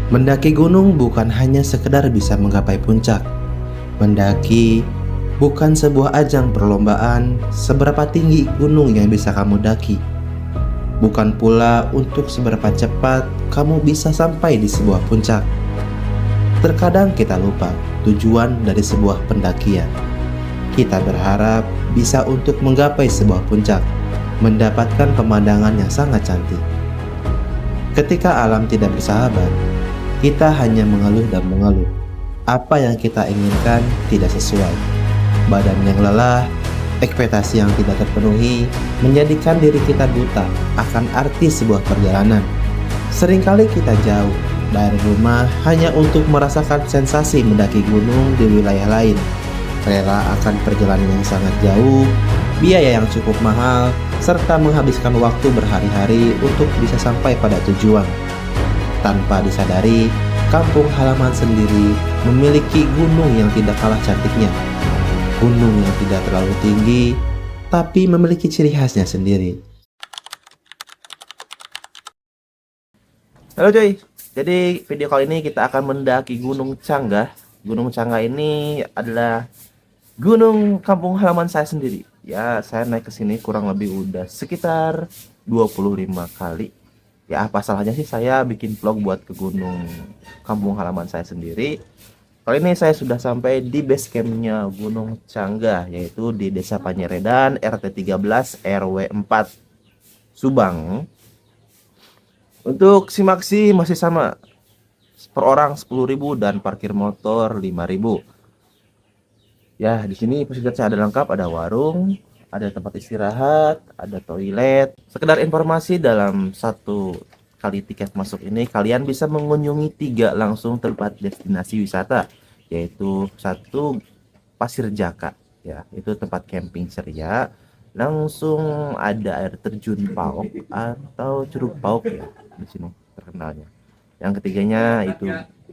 Mendaki gunung bukan hanya sekedar bisa menggapai puncak. Mendaki bukan sebuah ajang perlombaan seberapa tinggi gunung yang bisa kamu daki. Bukan pula untuk seberapa cepat kamu bisa sampai di sebuah puncak. Terkadang kita lupa tujuan dari sebuah pendakian. Kita berharap bisa untuk menggapai sebuah puncak, mendapatkan pemandangan yang sangat cantik. Ketika alam tidak bersahabat, kita hanya mengeluh dan mengeluh. Apa yang kita inginkan tidak sesuai. Badan yang lelah, ekspektasi yang tidak terpenuhi, menjadikan diri kita buta akan arti sebuah perjalanan. Seringkali kita jauh dari rumah hanya untuk merasakan sensasi mendaki gunung di wilayah lain. Rela akan perjalanan yang sangat jauh, biaya yang cukup mahal, serta menghabiskan waktu berhari-hari untuk bisa sampai pada tujuan. Tanpa disadari, kampung halaman sendiri memiliki gunung yang tidak kalah cantiknya. Gunung yang tidak terlalu tinggi, tapi memiliki ciri khasnya sendiri. Halo cuy, jadi video kali ini kita akan mendaki Gunung Canggah. Gunung Canggah ini adalah gunung kampung halaman saya sendiri. Ya, saya naik ke sini kurang lebih udah sekitar 25 kali. Ya, apa salahnya sih saya bikin vlog buat ke gunung kampung halaman saya sendiri. Kali ini saya sudah sampai di base campnya Gunung Canggah, yaitu di Desa Panyeredan, RT 13 RW 4 Subang. Untuk simaksi masih sama, per orang 10.000 dan parkir motor 5.000. Ya, di sini fasilitasnya ada lengkap, ada warung, ada tempat istirahat, ada toilet. Sekedar informasi, dalam satu kali tiket masuk ini kalian bisa mengunjungi 3 langsung tempat destinasi wisata, yaitu 1 Pasir Jaka, ya, itu tempat camping ceria. Langsung ada air terjun Paok atau Curug Paok, ya, di sini terkenalnya. Yang ketiganya itu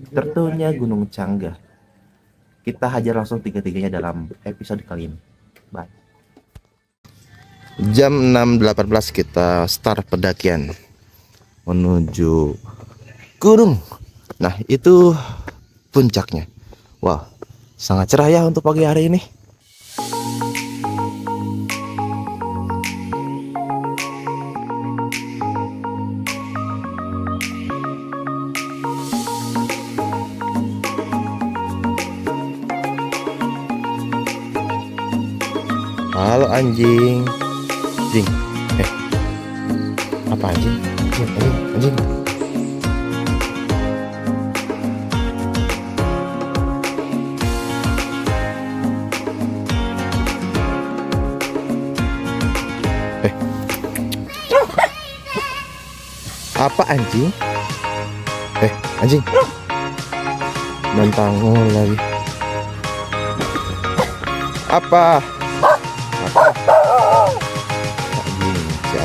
tertunya Gunung Canggah. Kita hajar langsung tiga-tiganya dalam episode kali ini. Bye. Jam 6.18 kita start pendakian menuju gunung. Nah, itu puncaknya. Wow, sangat cerah ya untuk pagi hari ini. Halo anjing. Anjing. Apa anjing? Anjing. Apa anjing? Anjing. Nantang lagi. Apa?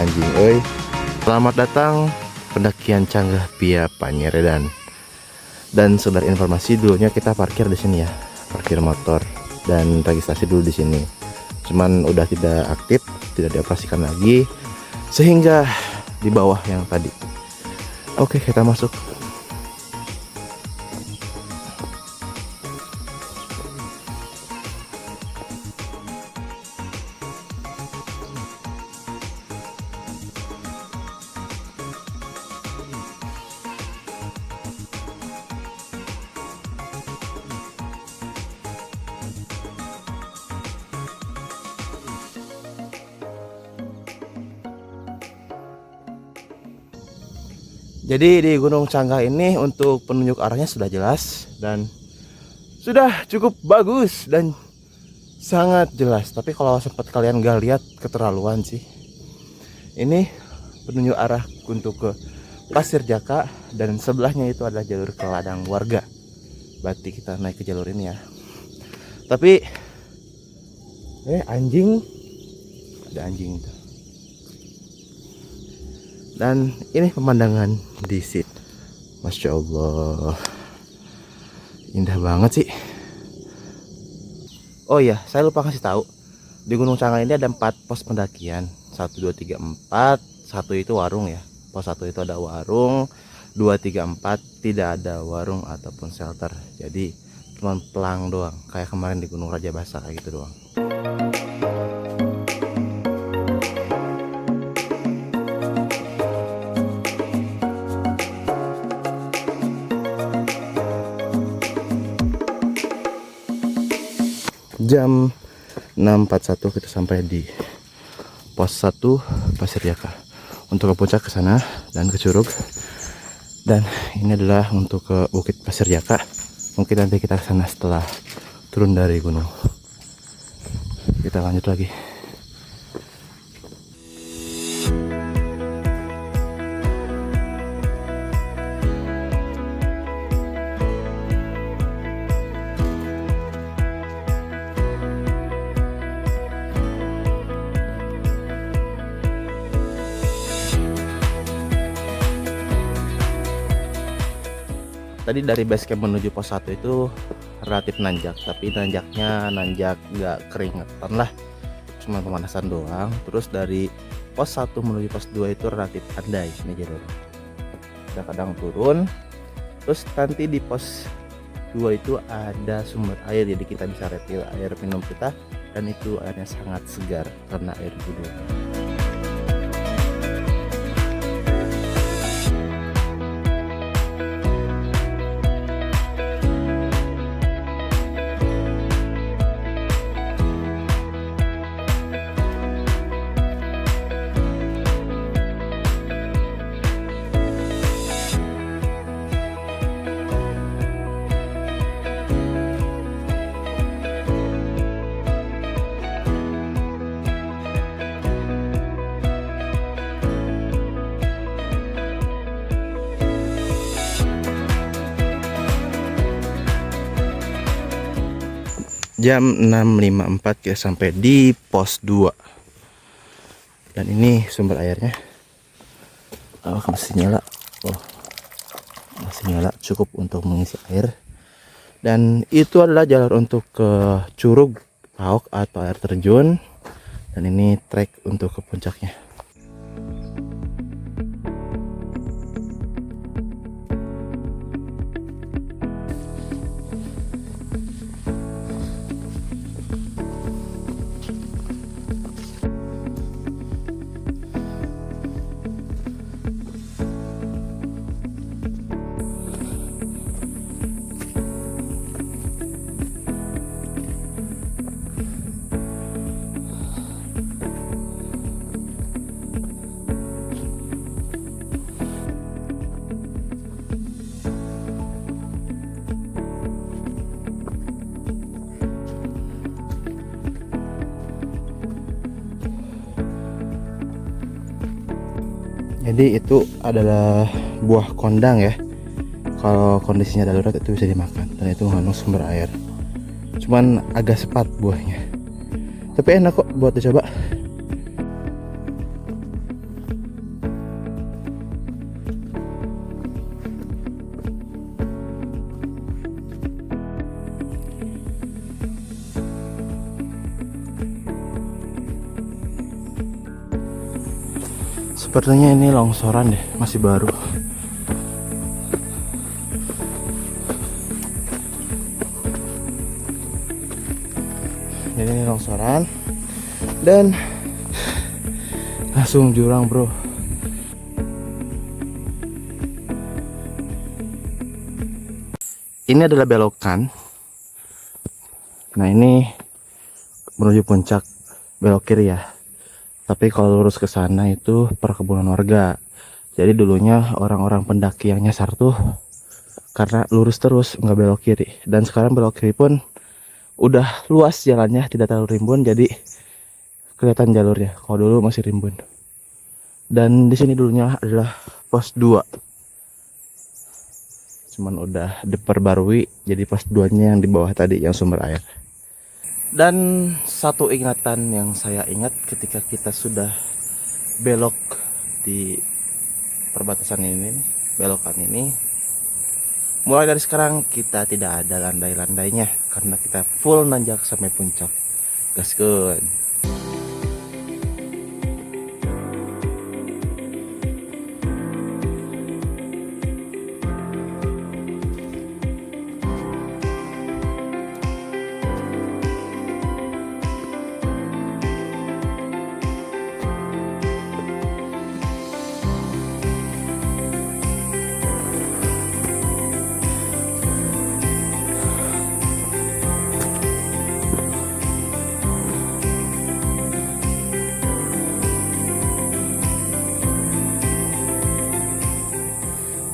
Anjing, oi. Selamat datang pendakian Canggah via Panyeredan. Dan sekedar informasi, dulunya kita parkir di sini ya, parkir motor dan registrasi dulu di sini. Cuman udah tidak aktif, tidak dioperasikan lagi, sehingga di bawah yang tadi. Oke, kita masuk. Jadi di Gunung Canggah ini untuk penunjuk arahnya sudah jelas dan sudah cukup bagus dan sangat jelas. Tapi kalau sempat kalian gak lihat, keterlaluan sih. Ini penunjuk arah untuk ke Pasir Jaka dan sebelahnya itu adalah jalur ke ladang warga. Berarti kita naik ke jalur ini ya. Tapi anjing, ada anjing itu. Dan ini pemandangan di sini, Masya Allah, indah banget sih. Oh iya, saya lupa kasih tahu, di Gunung Canggah ini ada 4 pos pendakian, 1, 2, 3, 4. Satu itu warung ya, pos 1 itu ada warung, 2, 3, 4 tidak ada warung ataupun shelter. Jadi cuma pelang doang, kayak kemarin di Gunung Raja Basa kayak gitu doang. Jam 6.41 kita sampai di pos 1 Pasir Jaka untuk ke puncak, ke sana dan ke Curug. Dan ini adalah untuk ke Bukit Pasir Jaka. Mungkin nanti kita ke sana setelah turun dari gunung. Kita lanjut lagi. Tadi dari base camp menuju pos 1 itu relatif nanjak, tapi nanjak gak keringetan lah, cuma pemanasan doang. Terus dari pos 1 menuju pos 2 itu relatif andai ini jalur, kadang-kadang turun. Terus nanti di pos 2 itu ada sumber air, jadi kita bisa refill air minum kita, dan itu airnya sangat segar karena air gunung. Jam 6.54 kita sampai di pos 2. Dan ini sumber airnya. Masih nyala. Masih nyala, cukup untuk mengisi air. Dan itu adalah jalur untuk ke Curug Paok atau air terjun. Dan ini trek untuk ke puncaknya. Jadi itu adalah buah kondang ya. Kalau kondisinya darurat itu bisa dimakan, dan itu mengandung sumber air. Cuman agak sepat buahnya, tapi enak kok buat dicoba. Sepertinya ini longsoran deh, masih baru. Jadi ini longsoran dan langsung jurang bro. Ini adalah belokan. Nah ini menuju puncak, belok kiri ya. Tapi kalau lurus ke sana itu perkebunan warga. Jadi dulunya orang-orang pendaki yang nyasar tuh karena lurus terus nggak belok kiri. Dan sekarang belok kiri pun udah luas jalannya, tidak terlalu rimbun, jadi kelihatan jalurnya. Kalau dulu masih rimbun. Dan di sini dulunya adalah pos 2. Cuman udah diperbarui jadi pos 2-nya yang di bawah tadi yang sumber air. Dan satu ingatan yang saya ingat ketika kita sudah belok di perbatasan ini, belokan ini, mulai dari sekarang kita tidak ada landai-landainya karena kita full nanjak sampai puncak. Gaskeun.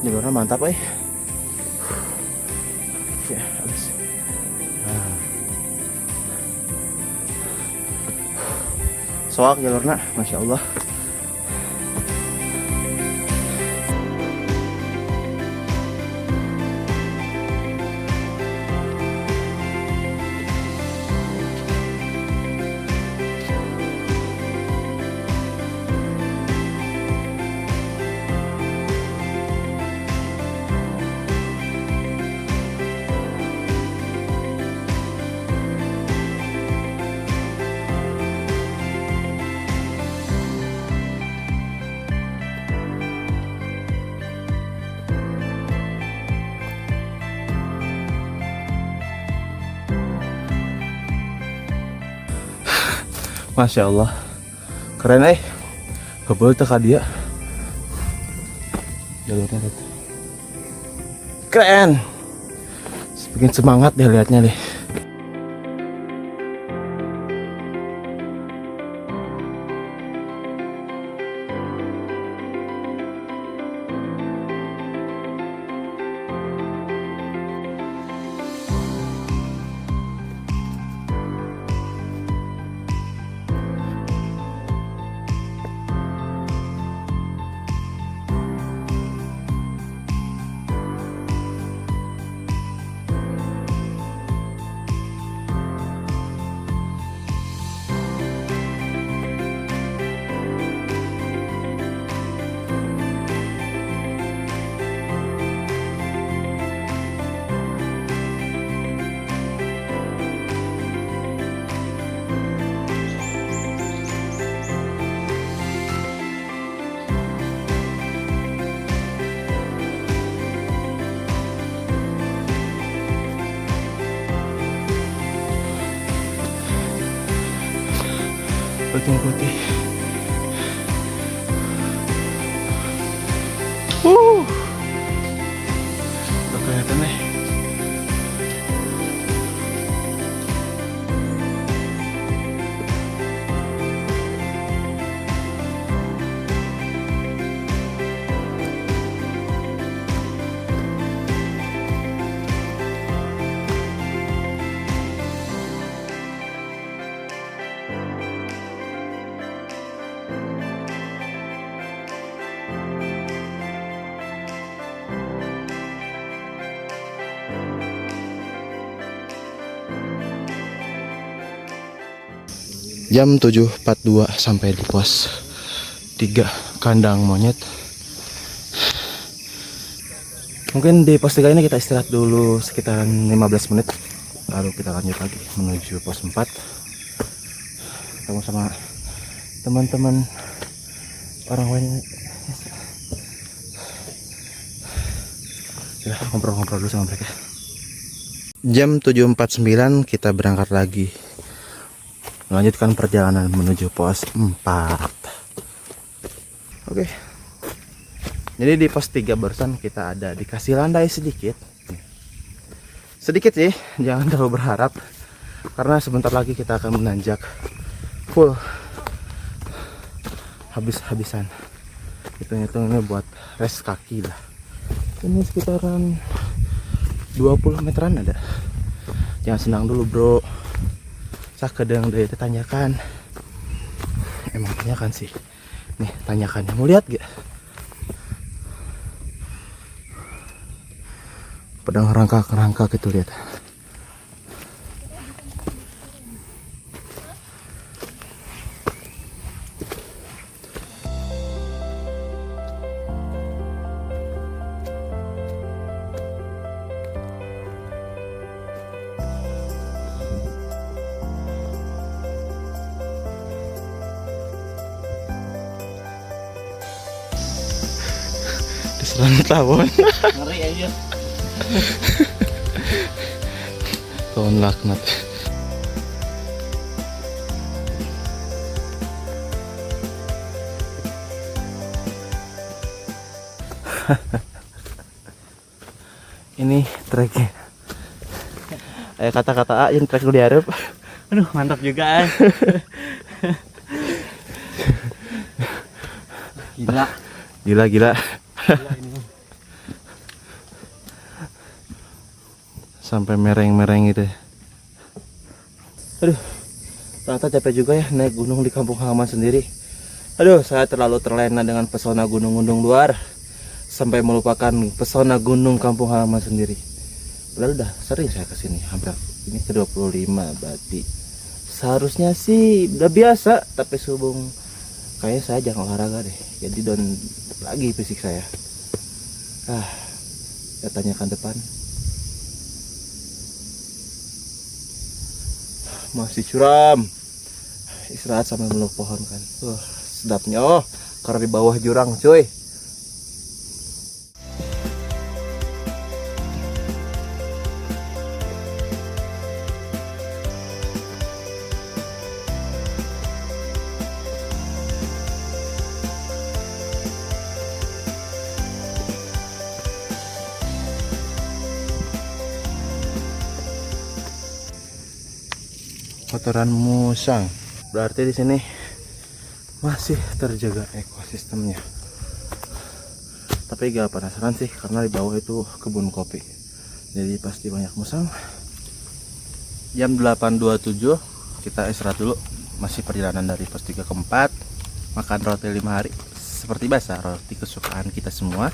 Jalurnya mantap ya, habis. Soak jalurnya, Masya Allah. Masya Allah, keren kebel teka dia jalurnya tuh. Keren, bikin semangat deh liatnya deh. Putih-putih. Udah kelihatan nih. Jam 7.42 sampai di pos 3 kandang monyet. Mungkin di pos 3 ini kita istirahat dulu sekitaran 15 menit, lalu kita lanjut lagi menuju pos 4. Ketemu sama teman-teman orang lain. Ya, ngobrol-ngobrol dulu sama mereka. Jam 7.49 kita berangkat lagi, melanjutkan perjalanan menuju pos 4. Oke. Jadi di pos 3 barusan kita ada dikasih landai sedikit. Sedikit sih, jangan terlalu berharap. Karena sebentar lagi kita akan menanjak full habis-habisan. Hitung-hitungnya buat rest kaki lah. Ini sekitaran 20 meteran ada. Jangan senang dulu bro. Sakedeng deh tanyakan. Emang tanyakan sih. Nih tanyakannya, mau lihat gak? Pedang rangka gitu lihat. Diserang tawon. Ngeri aja. Tawon laknat. Ini treknya. Kata-kata yang trek di Arab. Aduh, mantap juga. Gila. Gila. Gila ini. sampai mereng-mereng gitu. Aduh, ternyata capek juga ya naik gunung di kampung halaman sendiri. Aduh, saya terlalu terlena dengan pesona gunung-gunung luar sampai melupakan pesona gunung kampung halaman sendiri. Padahal udah sering saya kesini, hampir ini ke 25 berarti. Seharusnya sih udah biasa, tapi sehubung kayaknya saya jarang olahraga deh, jadi down lagi fisik saya. Saya tanyakan depan. Masih curam. Istirahat sambil meluk pohon kan. Sedapnya. Karena di bawah jurang cuy. Kotoran musang. Berarti di sini masih terjaga ekosistemnya. Tapi gak penasaran sih karena di bawah itu kebun kopi. Jadi pasti banyak musang. Jam 8.27 kita istirahat dulu. Masih perjalanan dari pos 3 ke 4. Makan roti 5 hari. Seperti biasa, roti kesukaan kita semua.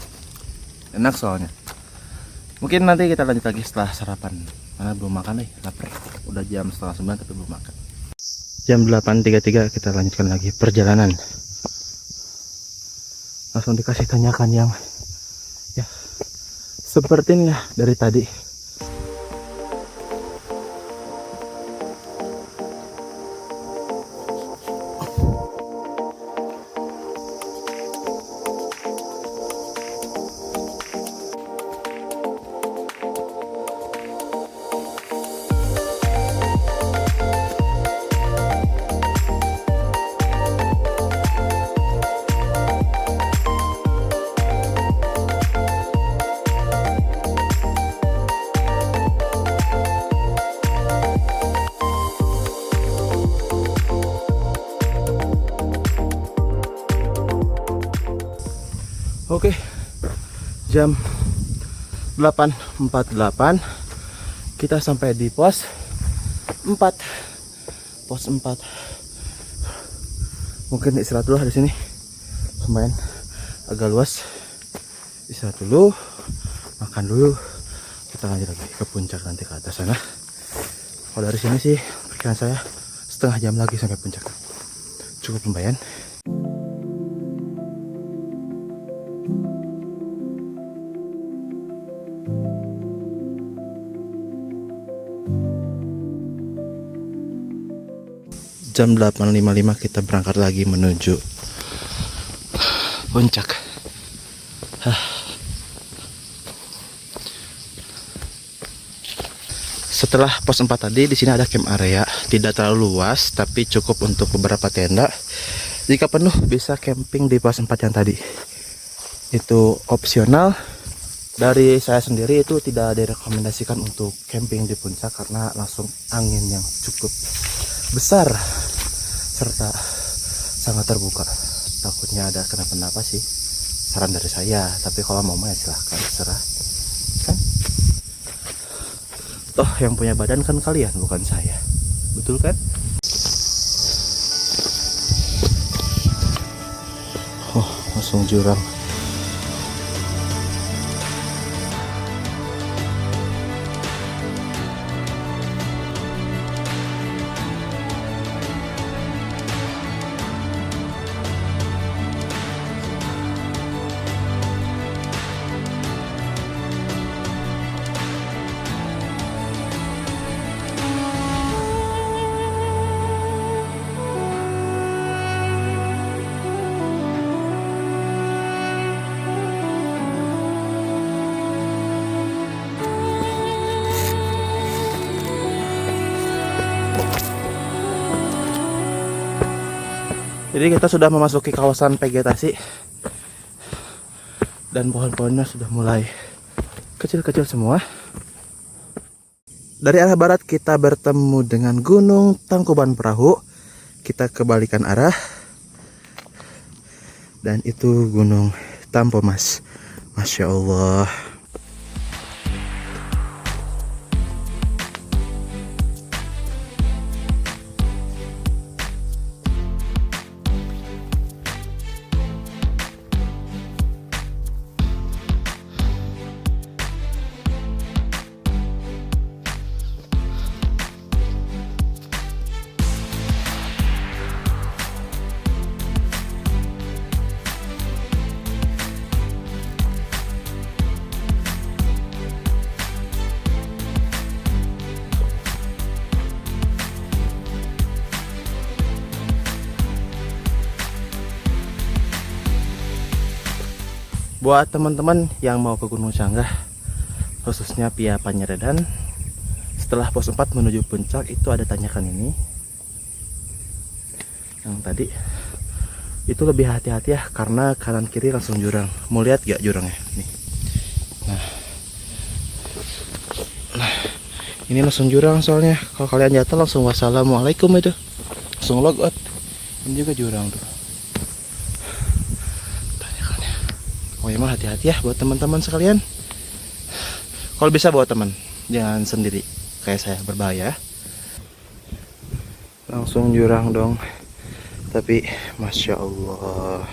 Enak soalnya. Mungkin nanti kita lanjut lagi setelah sarapan. Karena belum makan nih, lapar. Udah jam 8:30 tapi belum makan. Jam 8.33 kita lanjutkan lagi perjalanan. Langsung dikasih tanyakan yang ya seperti ini ya dari tadi. Oke, jam 8.48 kita sampai di pos 4. Pos 4. Mungkin istirahat dulu di sini. Lumayan agak luas. Istirahat dulu, makan dulu. Kita lanjut lagi ke puncak nanti ke atas sana. Kalau dari sini sih perkiraan saya setengah jam lagi sampai puncak. Cukup lumayan. Jam 8.55 kita berangkat lagi menuju puncak. Setelah pos 4 tadi, di sini ada camp area, tidak terlalu luas tapi cukup untuk beberapa tenda. Jika penuh bisa camping di pos 4 yang tadi. Itu opsional. Dari saya sendiri itu tidak direkomendasikan untuk camping di puncak karena langsung angin yang cukup besar serta sangat terbuka. Takutnya ada kenapa-napa sih. Saran dari saya, tapi kalau mau main silahkan, serah kan. Toh yang punya badan kan kalian, bukan saya. Betul kan? Oh, langsung jurang. Jadi kita sudah memasuki kawasan vegetasi dan pohon-pohonnya sudah mulai kecil-kecil semua. Dari arah barat kita bertemu dengan Gunung Tangkuban Perahu. Kita kebalikan arah. Dan itu Gunung Tampomas. Masya Allah. Buat teman-teman yang mau ke Gunung Canggah, khususnya via Panyeredan, setelah pos 4 menuju puncak itu ada tanjakan ini. Yang tadi itu lebih hati-hati ya, karena kanan kiri langsung jurang. Mau lihat gak jurangnya? Nih. Nah, ini langsung jurang soalnya. Kalau kalian jatuh langsung wassalamualaikum itu. Langsung logout. Ini juga jurang tuh. Tanyakannya. Oh ya mah hati-hati ya buat teman-teman sekalian. Kalau bisa bawa teman, jangan sendiri kayak saya, berbahaya. Langsung jurang dong. Tapi Masya Allah.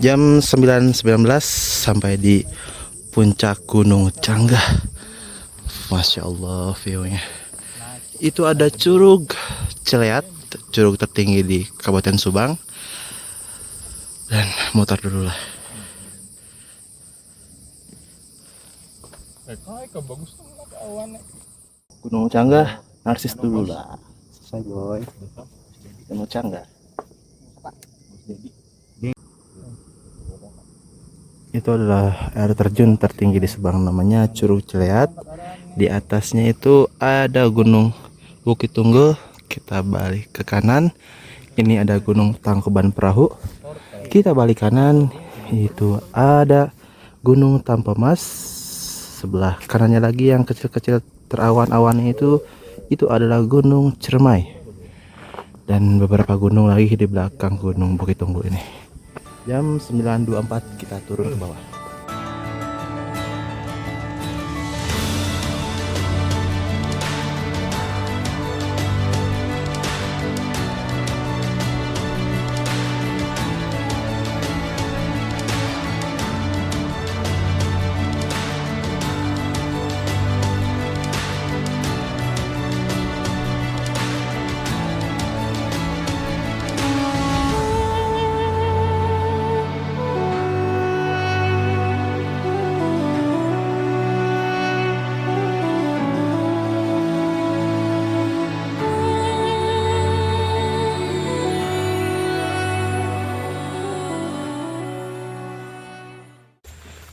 Jam 9.19 sampai di puncak Gunung Canggah. Masya Allah view-nya. Itu ada Curug Celeat, curug tertinggi di Kabupaten Subang. Dan mutar dulu lah. Gunung Canggah, narsis dulu lah. Selesai boy. Gunung Canggah. Itu adalah air terjun tertinggi di Subang, namanya Curug Celeat. Di atasnya itu ada Gunung Bukit Tunggul. Kita balik ke kanan. Ini ada Gunung Tangkuban Perahu. Kita balik kanan. Itu ada Gunung Tampomas. Sebelah kanannya lagi yang kecil-kecil terawan-awan itu adalah Gunung Ciremai. Dan beberapa gunung lagi di belakang Gunung Bukit Tunggul ini. Jam 9.24 kita turun ke bawah.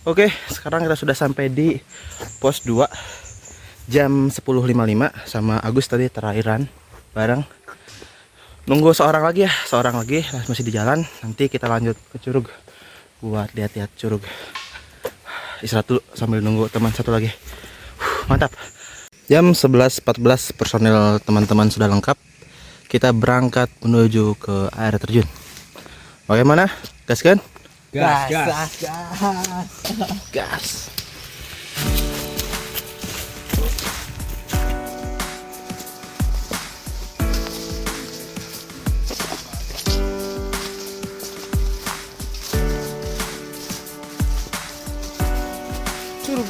Oke, sekarang kita sudah sampai di pos 2 jam 10.55 sama Agus tadi terakhiran bareng. Nunggu seorang lagi ya, masih di jalan. Nanti kita lanjut ke Curug buat lihat-lihat Curug. Istirahat dulu sambil nunggu teman satu lagi. Mantap. Jam 11.14 personil teman-teman sudah lengkap. Kita berangkat menuju ke air terjun. Bagaimana? Gas kan? Gas.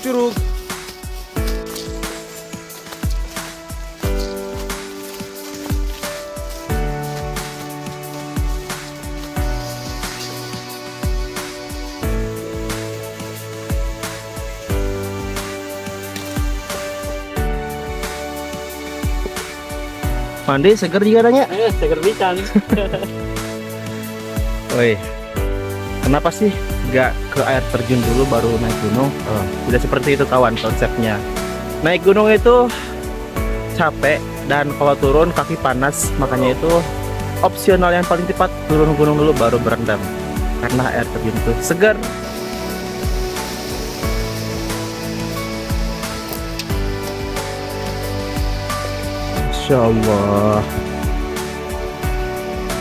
Curug. Mandi seger juga nanya. Seger pisan. Woi, kenapa sih nggak ke air terjun dulu baru naik gunung? Tidak seperti itu kawan konsepnya. Naik gunung itu capek dan kalau turun kaki panas, makanya itu opsional yang paling tepat turun gunung dulu baru berendam. Karena air terjun itu segar. Masya Allah,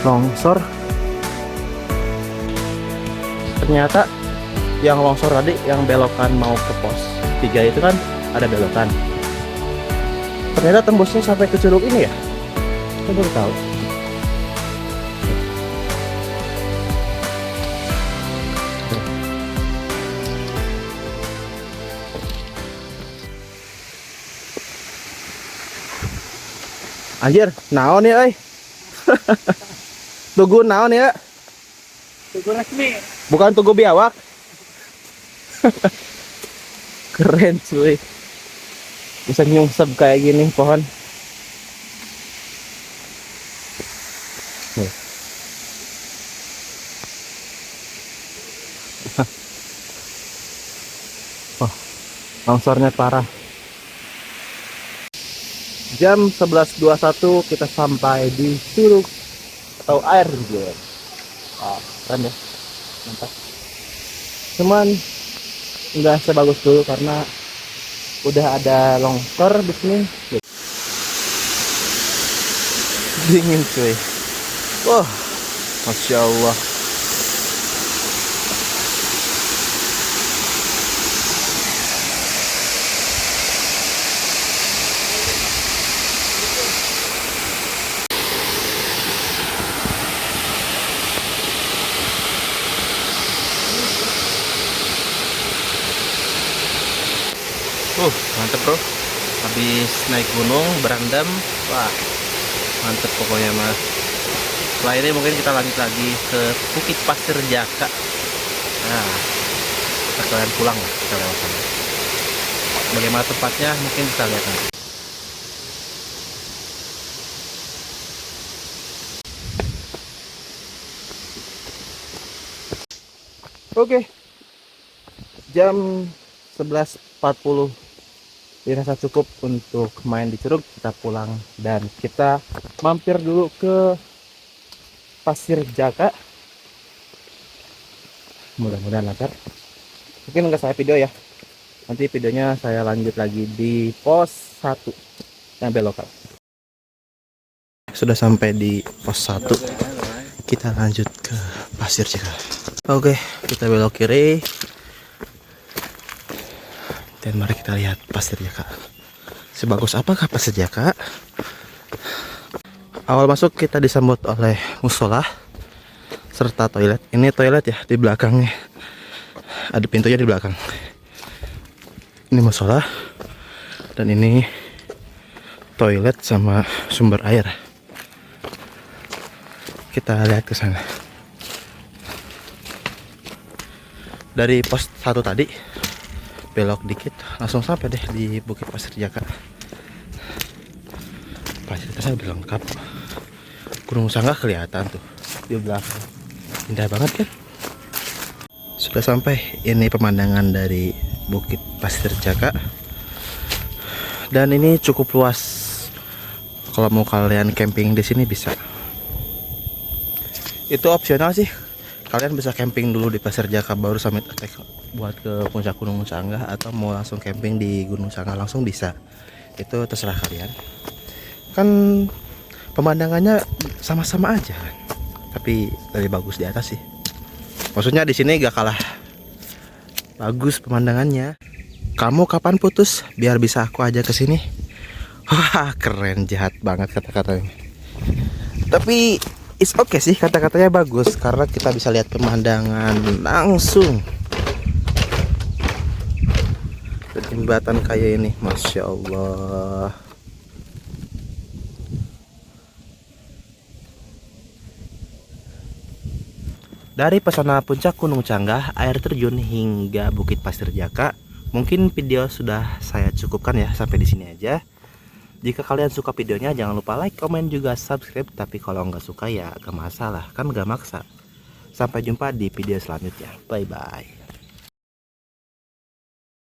longsor ternyata yang longsor tadi, yang belokan mau ke pos 3 itu kan ada belokan. Ternyata tembusnya sampai ke curug ini ya. Saya baru tahu. Anjir, naon ya, euy? Tugu naon ya? Tugu resmi. Bukan tugu biawak. Keren cuy. Bisa nyungsep kayak gini pohon. Nih. Oh, longsornya parah. Jam 11.21 kita sampai di curug atau air gitu. Wah, keren ya. Mantap. Cuman nggak sebagus dulu karena udah ada longsor di sini. Dingin cuy. Wah, masya Allah. Mantep bro, habis naik gunung berendam, wah mantep pokoknya mas. Setelah ini mungkin kita lanjut lagi ke Bukit Pasir Jaka. Nah, kita kalian pulang lah, kita lewat sana. Bagaimana tempatnya mungkin bisa lihat nanti. Oke, jam 11.40 dirasa cukup untuk main di curug. Kita pulang dan kita mampir dulu ke Pasir Jaka. Mudah-mudahan lancar. Mungkin nggak saya video ya, nanti videonya saya lanjut lagi di pos 1 yang belokan. Sudah sampai di pos 1, kita lanjut ke Pasir Jaka. Oke, kita belok kiri dan mari kita lihat Pasir Jaka. Sebagus apakah Pasir Jaka? Awal masuk kita disambut oleh musola serta toilet. Ini toilet ya, di belakangnya ada pintunya di belakang. Ini musola dan ini toilet sama sumber air. Kita lihat ke sana. Dari pos 1 tadi belok dikit langsung sampai deh di Bukit Pasir Jaka. Fasilitasnya udah lengkap. Gunung Sanggah kelihatan tuh di belakang. Indah banget kan? Sudah sampai. Ini pemandangan dari Bukit Pasir Jaka. Dan ini cukup luas. Kalau mau kalian camping di sini bisa. Itu opsional sih. Kalian bisa camping dulu di Pasir Jaka baru summit attack buat ke puncak Gunung Sanggah, atau mau langsung camping di Gunung Sanggah langsung bisa. Itu terserah kalian. Kan pemandangannya sama-sama aja kan. Tapi lebih bagus di atas sih. Maksudnya di sini gak kalah bagus pemandangannya. Kamu kapan putus biar bisa aku aja ke sini? Wah, keren, jahat banget kata-katanya. Tapi it's okay sih, kata-katanya bagus karena kita bisa lihat pemandangan langsung. Jembatan kayak ini, masya Allah. Dari pesona puncak Gunung Sanggah, air terjun hingga Bukit Pasir Jaka, mungkin video sudah saya cukupkan ya, sampai di sini aja. Jika kalian suka videonya jangan lupa like, komen juga subscribe. Tapi kalau nggak suka ya gak masalah, kan gak maksa. Sampai jumpa di video selanjutnya. Bye bye.